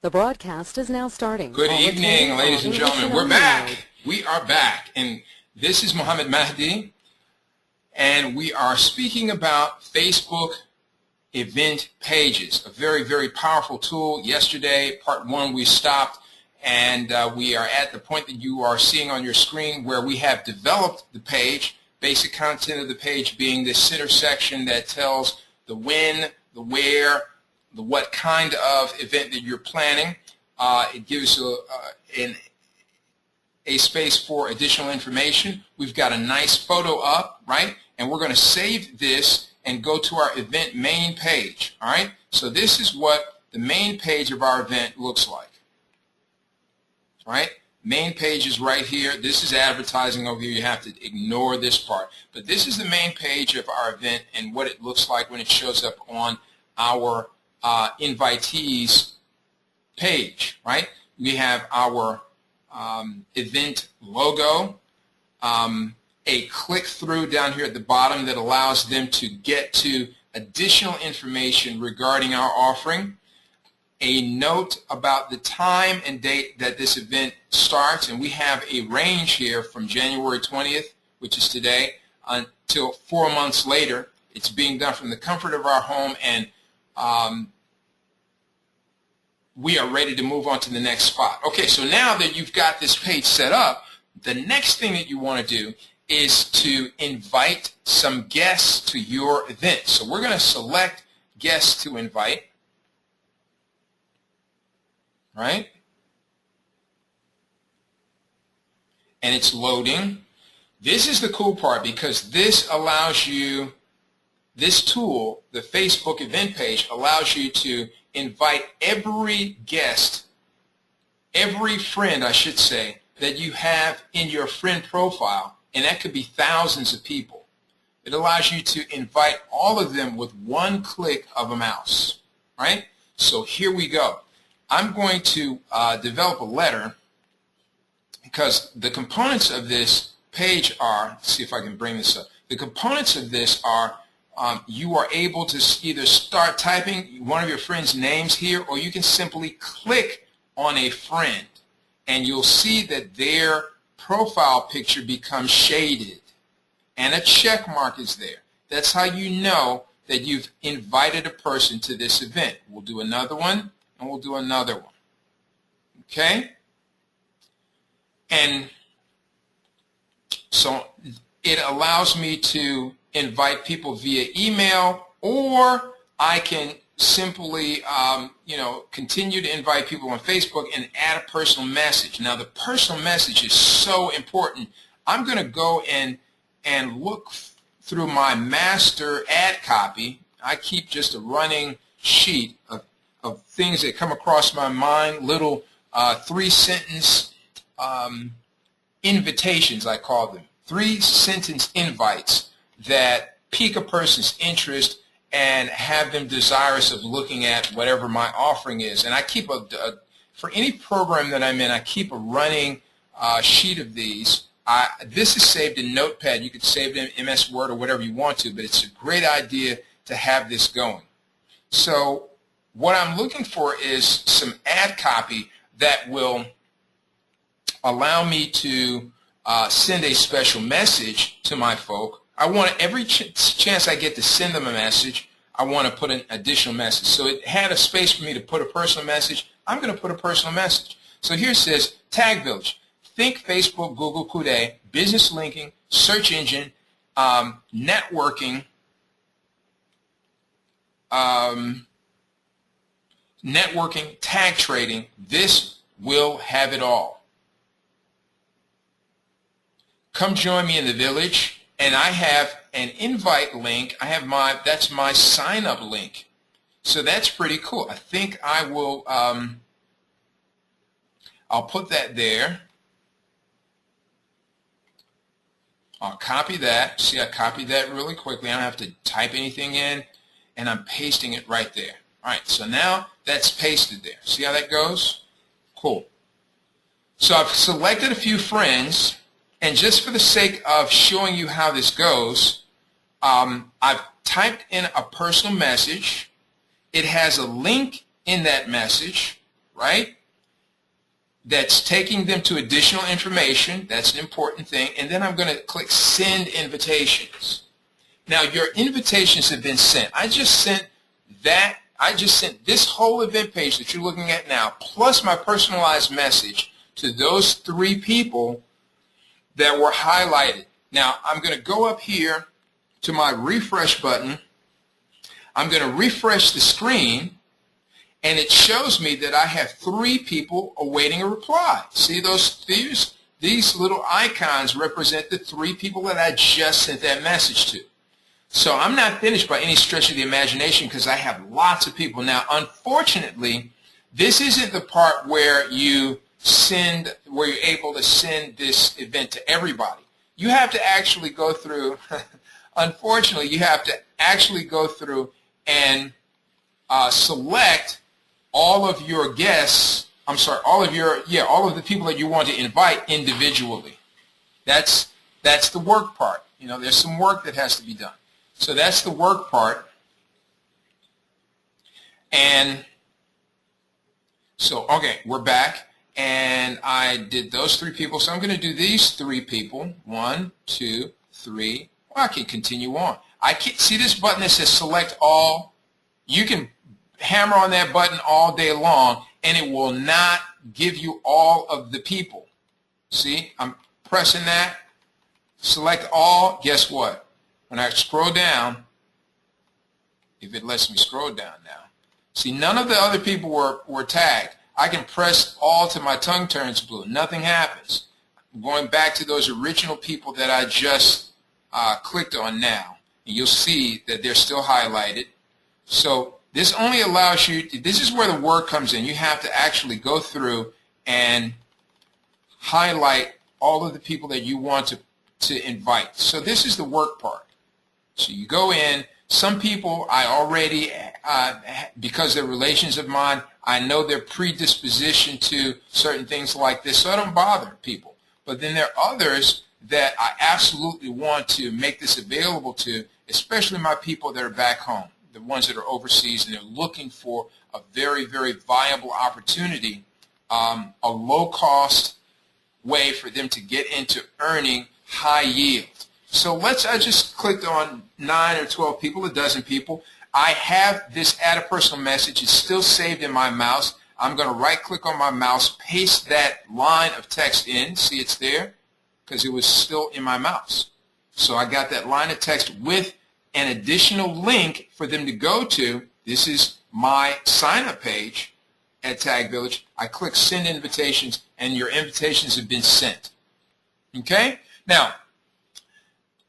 The broadcast is now starting. Good evening, ladies and gentlemen. We're back. We are back. And this is Mahdi, and we are speaking about Facebook event pages, a very, very powerful tool. Yesterday, part one, we stopped, and we are at the point that you are seeing on your screen where we have developed the page, basic content of the page being this center section that tells the when, the where, the what kind of event that you're planning. It gives a space for additional information. We've got a nice photo up, right? And we're going to save this and go to our event main page, all right? So this is what the main page of our event looks like, all right? Main page is right here. This is advertising over here. You have to ignore this part. But this is the main page of our event and what it looks like when it shows up on our invitees page, right? We have our event logo, a click-through down here at the bottom that allows them to get to additional information regarding our offering, a note about the time and date that this event starts, and we have a range here from January 20th, which is today, until 4 months later. It's being done from the comfort of our home, and we are ready to move on to the next spot. Okay, so now that you've got this page set up, the next thing that you want to do is to invite some guests to your event. So we're going to select guests to invite, right? And it's loading. This is the cool part because this allows you, this tool, the Facebook event page, allows you to invite every guest, every friend, I should say, that you have in your friend profile, and that could be thousands of people. It allows you to invite all of them with one click of a mouse, right? So here we go. I'm going to develop a letter because the components of this page are, let's see if I can bring this up. The components of this are you are able to either start typing one of your friends' names here, or you can simply click on a friend and you'll see that their profile picture becomes shaded and a check mark is there. That's how you know that you've invited a person to this event. We'll do another one and we'll do another one. Okay? And so it allows me to invite people via email, or I can simply continue to invite people on Facebook and add a personal message. Now the personal message is so important. I'm going to go in and look through my master ad copy. I keep just a running sheet of things that come across my mind, little 3-sentence invitations, I call them. 3-sentence invites that pique a person's interest and have them desirous of looking at whatever my offering is. And I keep for any program that I'm in, I keep a running sheet of these. This is saved in Notepad. You could save it in MS Word or whatever you want to, but it's a great idea to have this going. So what I'm looking for is some ad copy that will allow me to send a special message to my folk. I want every chance I get to send them a message, I want to put an additional message. So it had a space for me to put a personal message. I'm going to put a personal message. So here it says, Tag Village, think Facebook, Google, Kude, business linking, search engine, networking, tag trading. This will have it all. Come join me in the village. And I have an invite link. I have that's my sign up link. So that's pretty cool. I think I will, I'll put that there. I'll copy that. See, I copied that really quickly. I don't have to type anything in, and I'm pasting it right there. All right, so now that's pasted there. See how that goes? Cool. So I've selected a few friends. And just for the sake of showing you how this goes, I've typed in a personal message. It has a link in that message. right? That's taking them to additional information. That's an important thing. And then I'm going to click Send Invitations. Now, your invitations have been sent. I just sent this whole event page that you're looking at now, plus my personalized message to those 3 people that were highlighted. Now, I'm going to go up here to my refresh button. I'm going to refresh the screen, and it shows me that I have 3 people awaiting a reply. See these little icons represent the 3 people that I just sent that message to. So I'm not finished by any stretch of the imagination because I have lots of people. Now, unfortunately, this isn't the part where you're able to send this event to everybody. You have to actually go through, unfortunately, you have to actually go through and select all of your guests, all of the people that you want to invite individually. That's the work part. You know, there's some work that has to be done. So that's the work part. And so, okay, we're back. And I did those 3 people. So I'm going to do these 3 people. 1, 2, 3. Well, I can continue on. I can see this button that says Select All. You can hammer on that button all day long, and it will not give you all of the people. See, I'm pressing that. Select All. Guess what? When I scroll down, if it lets me scroll down now, see, none of the other people were tagged. I can press all till my tongue turns blue. Nothing happens. I'm going back to those original people that I just clicked on now, and you'll see that they're still highlighted. So this only allows you, this is where the work comes in. You have to actually go through and highlight all of the people that you want to invite. So this is the work part. So you go in. Some people I already, because they're relations of mine, I know their predisposition to certain things like this, so I don't bother people. But then there are others that I absolutely want to make this available to, especially my people that are back home, the ones that are overseas, and they're looking for a very, very viable opportunity, a low-cost way for them to get into earning high yield. So I just clicked on 9 or 12 people, a dozen people. I have this add a personal message. It's still saved in my mouse. I'm going to right-click on my mouse, paste that line of text in. See, it's there because it was still in my mouse. So I got that line of text with an additional link for them to go to. This is my sign-up page at Tag Village. I click Send Invitations, and your invitations have been sent. Okay? Now,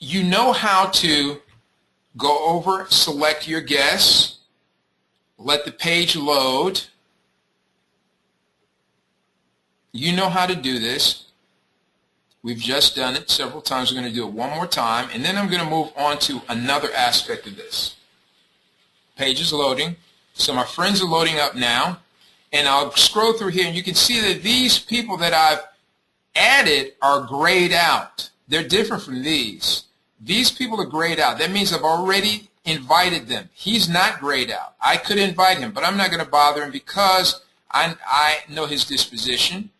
you know how to go over, select your guests, let the page load. You know how to do this. We've just done it several times. We're going to do it one more time, and then I'm going to move on to another aspect of this. Page is loading. So my friends are loading up now, and I'll scroll through here, and you can see that these people that I've added are grayed out. They're different from these. These people are grayed out. That means I've already invited them. He's not grayed out. I could invite him, but I'm not going to bother him because I know his disposition,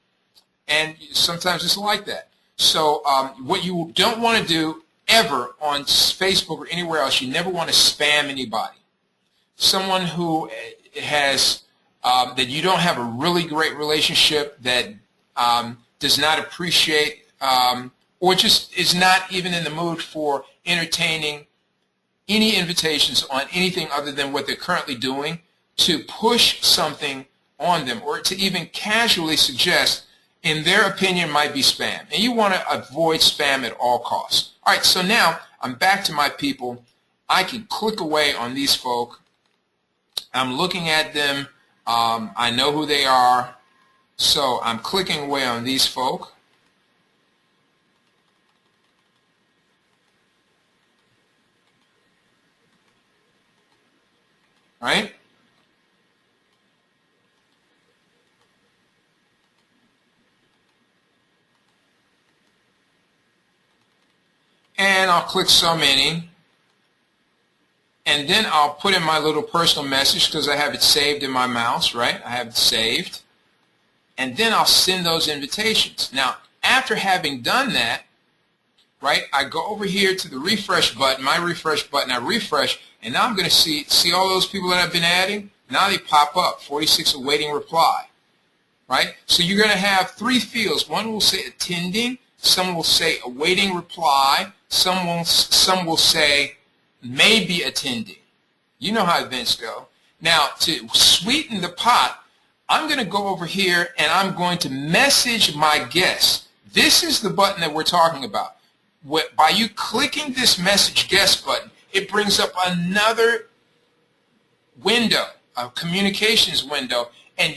and sometimes it's like that. So what you don't want to do ever on Facebook or anywhere else, you never want to spam anybody. Someone who has that you don't have a really great relationship, that does not appreciate or just is not even in the mood for entertaining any invitations on anything other than what they're currently doing, to push something on them or to even casually suggest, in their opinion, might be spam. And you want to avoid spam at all costs. All right, so now I'm back to my people. I can click away on these folk. I'm looking at them. I know who they are. So I'm clicking away on these folk. Right? And I'll click so many. And then I'll put in my little personal message because I have it saved in my mouse, right? I have it saved. and then I'll send those invitations. Now, after having done that, right, I go over here to the refresh button, my refresh button, I refresh, and now I'm going to see all those people that I've been adding. Now they pop up, 46 awaiting reply, right? So you're going to have three fields. One will say attending, some will say awaiting reply, some will say maybe attending. You know how events go. Now, to sweeten the pot, I'm going to go over here and I'm going to message my guests. This is the button that we're talking about. By you clicking this message guest button, it brings up another window, a communications window, and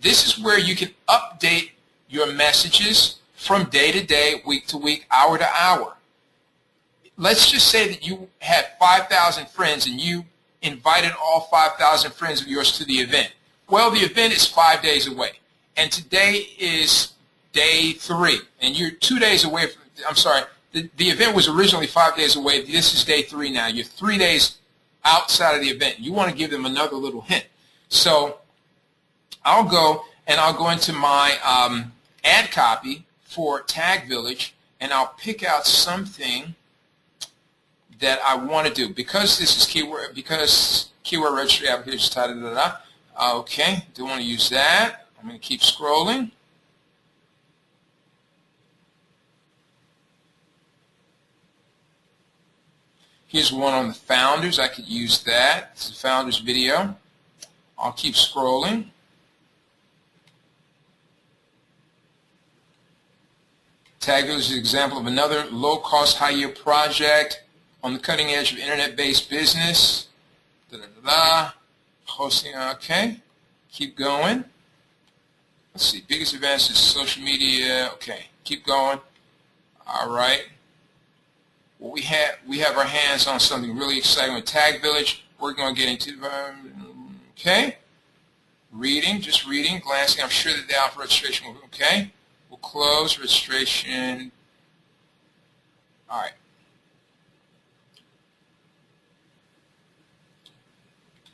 this is where you can update your messages from day to day, week to week, hour to hour. Let's just say that you had 5,000 friends and you invited all 5,000 friends of yours to the event. Well, the event is 5 days away, and today is day 3, and you're 2 days away from, I'm sorry, the event was originally 5 days away. This is day 3 now. You're 3 days outside of the event. You want to give them another little hint. So I'll go into my ad copy for Tag Village, and I'll pick out something that I want to do. Because this is keyword registry application, okay, don't want to use that. I'm going to keep scrolling. Here's one on the founders. I could use that. It's the founders video. I'll keep scrolling. Tag Village is an example of another low-cost, high-yield project on the cutting edge of internet-based business. Hosting, okay. Keep going. Let's see. Biggest advances, social media. Okay. Keep going. All right. Well, we have our hands on something really exciting with Tag Village. We're going to get into, okay. Reading, just reading, glancing. I'm sure that the alpha registration will, okay. We'll close registration. All right.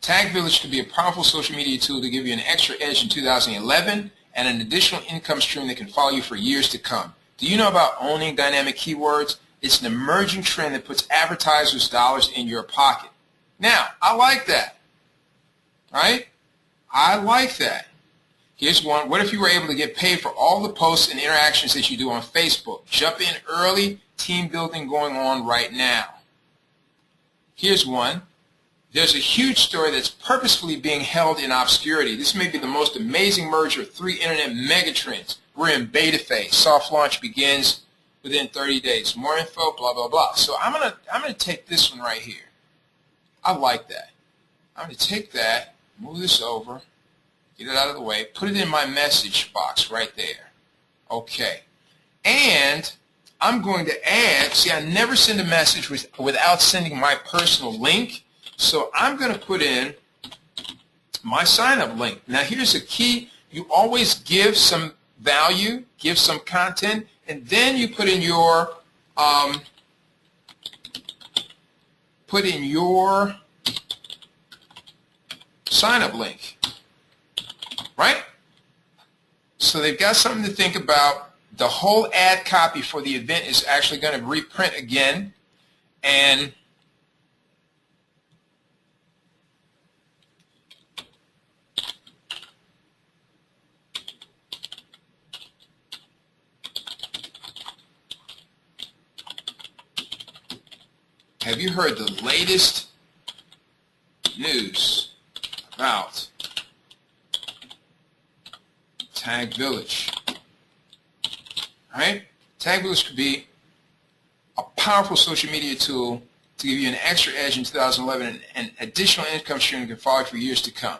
Tag Village could be a powerful social media tool to give you an extra edge in 2011 and an additional income stream that can follow you for years to come. Do you know about owning dynamic keywords? It's an emerging trend that puts advertisers' dollars in your pocket. Now, I like that, right? I like that. Here's one. What if you were able to get paid for all the posts and interactions that you do on Facebook? Jump in early, team building going on right now. Here's one. There's a huge story that's purposefully being held in obscurity. This may be the most amazing merger of 3 internet megatrends. We're in beta phase. Soft launch begins within 30 days. More info, blah, blah, blah. So I'm gonna take this one right here. I like that. I'm going to take that, move this over, get it out of the way, put it in my message box right there. Okay. And I'm going to add, see, I never send a message without sending my personal link. So I'm going to put in my sign-up link. Now here's the key. You always give some value, give some content, and then you put in your sign-up link, right? So they've got something to think about. The whole ad copy for the event is actually going to reprint again, and have you heard the latest news about Tag Village? Right? Tag Village could be a powerful social media tool to give you an extra edge in 2011 and additional income stream that can follow for years to come.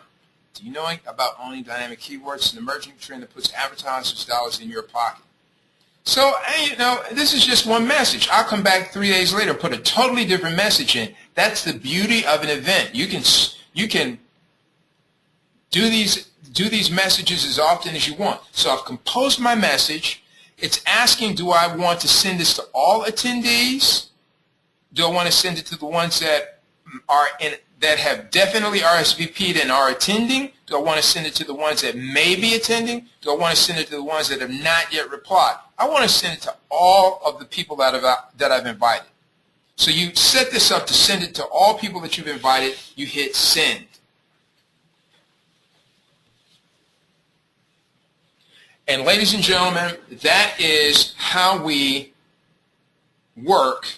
Do you know about owning dynamic keywords? It's an emerging trend that puts advertisers' dollars in your pocket. So, you know, this is just one message. I'll come back 3 days later, put a totally different message in. That's the beauty of an event. You can do these messages as often as you want. So I've composed my message. It's asking, do I want to send this to all attendees? Do I want to send it to the ones that have definitely RSVP'd and are attending? Do I want to send it to the ones that may be attending? Do I want to send it to the ones that have not yet replied? I want to send it to all of the people that I've invited. So you set this up to send it to all people that you've invited. You hit send. And ladies and gentlemen, that is how we work.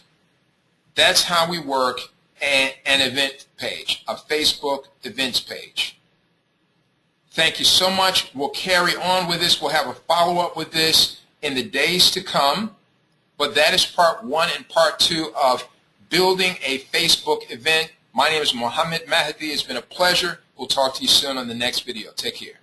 That's how we work an event page, a Facebook events page. Thank you so much. We'll carry on with this. We'll have a follow-up with this in the days to come. But that is part 1 and part 2 of building a Facebook event. My name is Mentorwithmahdi. It's been a pleasure. We'll talk to you soon on the next video. Take care.